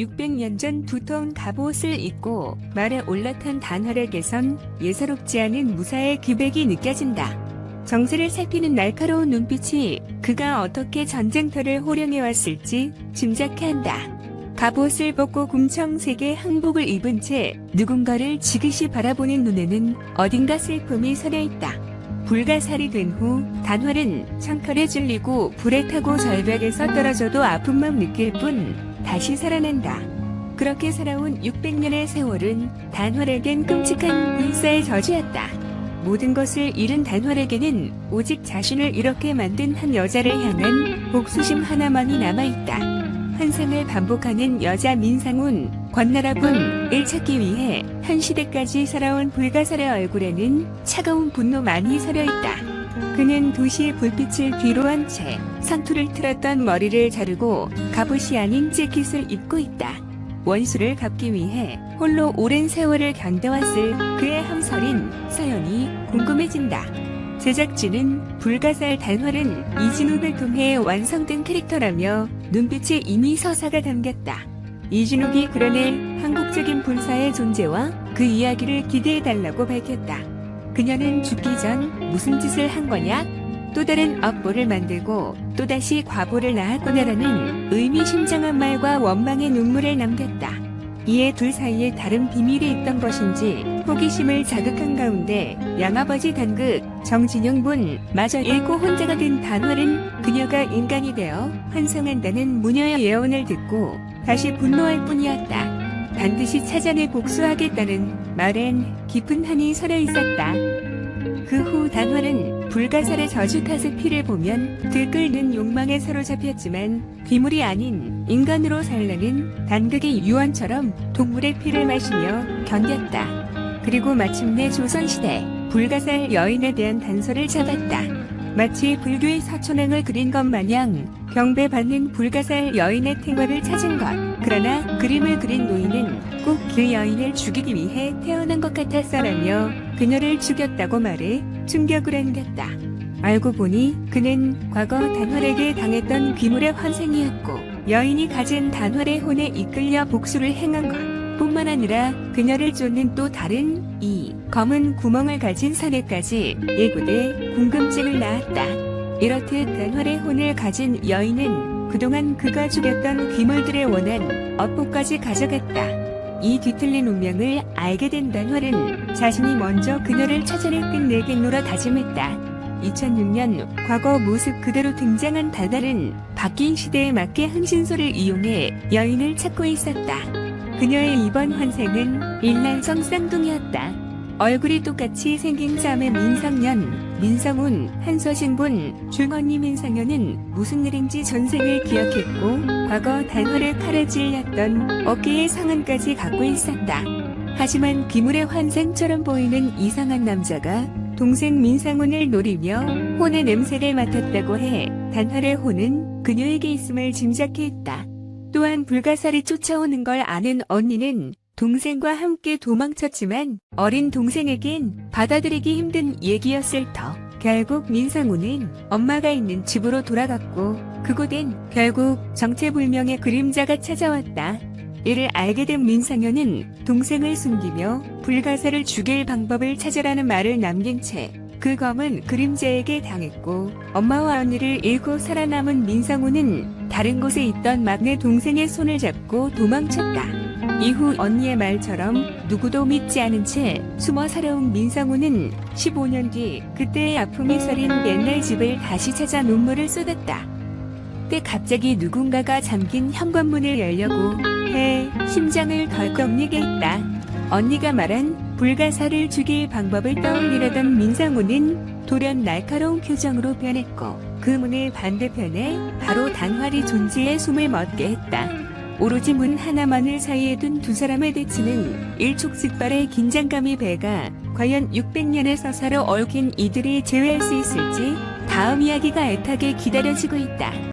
600년 전 두터운 갑옷을 입고 말에 올라탄 단활에게선 예사롭지 않은 무사의 기백이 느껴진다. 정세를 살피는 날카로운 눈빛이 그가 어떻게 전쟁터를 호령해왔을지 짐작케 한다. 갑옷을 벗고 kum청색의 항복을 입은 채 누군가를 지그시 바라보는 눈에는 어딘가 슬픔이 서려있다. 불가살이 된 후 단활은 창칼에 찔리고 불에 타고 절벽에서 떨어져도 아픔만 느낄 뿐 다시 살아난다. 그렇게 살아온 600년의 세월은 단활에겐 끔찍한 불사의 저주였다. 모든 것을 잃은 단활에게는 오직 자신을 이렇게 만든 한 여자를 향한 복수심 하나만이 남아있다. 환상을 반복하는 여자 민상훈, 권나라분을 찾기 위해 한 시대까지 살아온 불가사의 얼굴에는 차가운 분노만이 서려있다. 그는 도시의 불빛을 뒤로 한 채 상투를 틀었던 머리를 자르고 갑옷이 아닌 재킷을 입고 있다. 원수를 갚기 위해 홀로 오랜 세월을 견뎌왔을 그의 함설인 사연이 궁금해진다. 제작진은 불가사의 단활은 이진욱을 통해 완성된 캐릭터라며 눈빛에 이미 서사가 담겼다. 이진욱이 그려낼 한국적인 불사의 존재와 그 이야기를 기대해달라고 밝혔다. 그녀는 죽기 전 무슨 짓을 한 거냐? 또 다른 업보를 만들고 또다시 과보를 낳았구나라는 의미심장한 말과 원망의 눈물을 남겼다. 이에 둘 사이에 다른 비밀이 있던 것인지 호기심을 자극한 가운데 양아버지 단극 정진영 분마저 잃고 혼자가 된 단활은 그녀가 인간이 되어 환생한다는 무녀의 예언을 듣고 다시 분노할 뿐이었다. 반드시 찾아내 복수하겠다는 말엔 깊은 한이 서려 있었다. 그 후 단활은 불가사의 저주 탓의 피를 보면 들끓는 욕망에 사로잡혔지만 귀물이 아닌 인간으로 살라는 단극의 유언처럼 동물의 피를 마시며 견뎠다. 그리고 마침내 조선시대 불가살 여인에 대한 단서를 잡았다. 마치 불교의 서촌행을 그린 것 마냥 경배받는 불가살 여인의 생활을 찾은 것. 그러나 그림을 그린 노인은 꼭 그 여인을 죽이기 위해 태어난 것 같았어라며 그녀를 죽였다고 말해 충격을 안겼다. 알고 보니 그는 과거 단활에게 당했던 귀물의 환생이었고 여인이 가진 단활의 혼에 이끌려 복수를 행한 것 뿐만 아니라 그녀를 쫓는 또 다른 이 검은 구멍을 가진 사내까지 예고돼 궁금증을 낳았다. 이렇듯 단활의 혼을 가진 여인은 그동안 그가 죽였던 귀물들의 원한 업보까지 가져갔다. 이 뒤틀린 운명을 알게 된 단활은 자신이 먼저 그녀를 찾아낼 끝내겠노라 다짐했다. 2006년 과거 모습 그대로 등장한 단활은 바뀐 시대에 맞게 흥신소를 이용해 여인을 찾고 있었다. 그녀의 이번 환생은 일란성 쌍둥이였다. 얼굴이 똑같이 생긴 자매 민상년, 민성훈, 한서신분, 중언니 민상년은 무슨 일인지 전생을 기억했고 과거 단활의 칼에 찔렸던 어깨의 상흔까지 갖고 있었다. 하지만 귀물의 환생처럼 보이는 이상한 남자가 동생 민상훈을 노리며 혼의 냄새를 맡았다고 해 단활의 혼은 그녀에게 있음을 짐작해 했다. 또한 불가사리 쫓아오는 걸 아는 언니는 동생과 함께 도망쳤지만 어린 동생에겐 받아들이기 힘든 얘기였을 터. 결국 민상훈은 엄마가 있는 집으로 돌아갔고 그곳엔 결국 정체불명의 그림자가 찾아왔다. 이를 알게 된 민상현은 동생을 숨기며 불가사를 죽일 방법을 찾으라는 말을 남긴 채 그 검은 그림자에게 당했고 엄마와 언니를 잃고 살아남은 민상훈은 다른 곳에 있던 막내 동생의 손을 잡고 도망쳤다. 이후 언니의 말처럼 누구도 믿지 않은 채 숨어 살아온 민상훈은 15년 뒤 그때의 아픔이 서린 옛날 집을 다시 찾아 눈물을 쏟았다. 그때 갑자기 누군가가 잠긴 현관문을 열려고 해 심장을 덜컥 뛰게 했다. 언니가 말한 불가사를 죽일 방법을 떠올리려던 민상훈은 돌연 날카로운 표정으로 변했고 그 문의 반대편에 바로 단활이 존재의 숨을 멎게 했다. 오로지 문 하나만을 사이에 둔 두 사람의 대치는 일촉즉발의 긴장감이 배가 과연 600년의 서사로 얽힌 이들이 제외할 수 있을지 다음 이야기가 애타게 기다려지고 있다.